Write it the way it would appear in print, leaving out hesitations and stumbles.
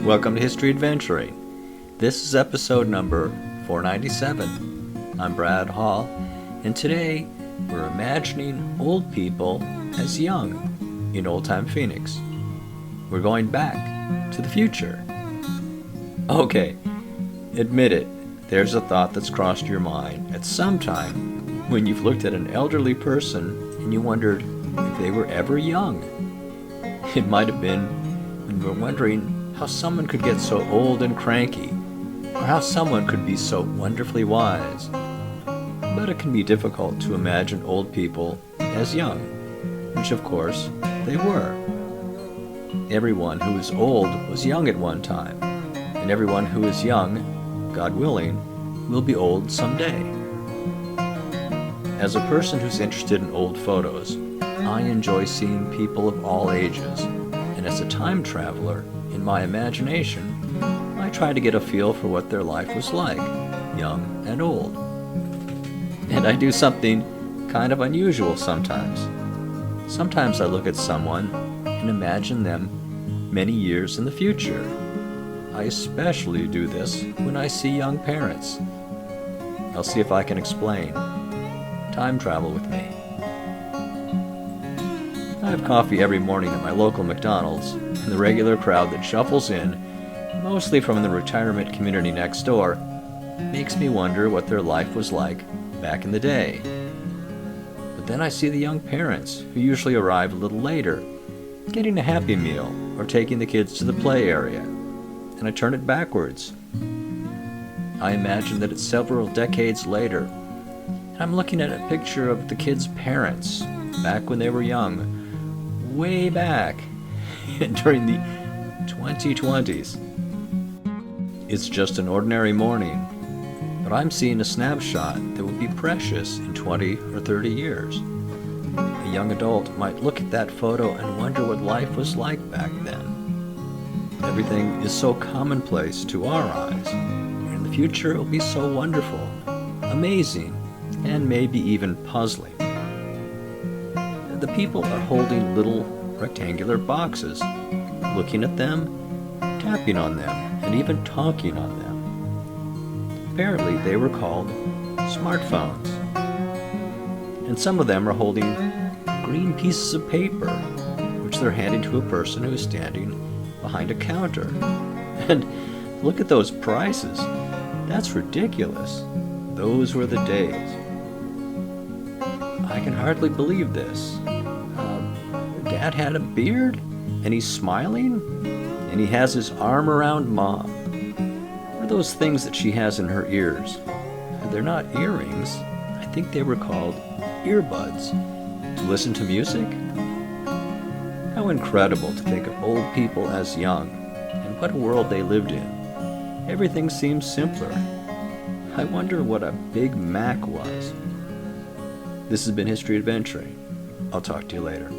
Welcome to History Adventuring. This is episode number 497. I'm Brad Hall, and today we're imagining old people as young in old-time Phoenix. We're going back to the future. Okay, admit it, there's a thought that's crossed your mind at some time when you've looked at an elderly person and you wondered if they were ever young. It might have been when we're wondering how someone could get so old and cranky, or how someone could be so wonderfully wise. But it can be difficult to imagine old people as young, which of course they were. Everyone who is old was young at one time, and everyone who is young, God willing, will be old someday. As a person who's interested in old photos, I enjoy seeing people of all ages, and as a time traveler, in my imagination, I try to get a feel for what their life was like, young and old. And I do something kind of unusual sometimes. Sometimes I look at someone and imagine them many years in the future. I especially do this when I see young parents. I'll see if I can explain. Time travel with me. I have coffee every morning at my local McDonald's, and the regular crowd that shuffles in, mostly from the retirement community next door, makes me wonder what their life was like back in the day. But then I see the young parents, who usually arrive a little later, getting a Happy Meal or taking the kids to the play area, and I turn it backwards. I imagine that it's several decades later, and I'm looking at a picture of the kids' parents back when they were young, way back during the 2020s. It's just an ordinary morning, but I'm seeing a snapshot that will be precious in 20 or 30 years. A young adult might look at that photo and wonder what life was like back then. Everything is so commonplace to our eyes, and in the future it will be so wonderful, amazing, and maybe even puzzling. The people are holding little rectangular boxes, looking at them, tapping on them, and even talking on them. Apparently they were called smartphones. And some of them are holding green pieces of paper, which they're handing to a person who is standing behind a counter. And look at those prices. That's ridiculous. Those were the days. I can hardly believe this. Dad had a beard, and he's smiling, and he has his arm around Mom. What are those things that she has in her ears? They're not earrings. I think they were called earbuds. To listen to music? How incredible to think of old people as young, and what a world they lived in. Everything seems simpler. I wonder what a Big Mac was. This has been History Adventuring. I'll talk to you later.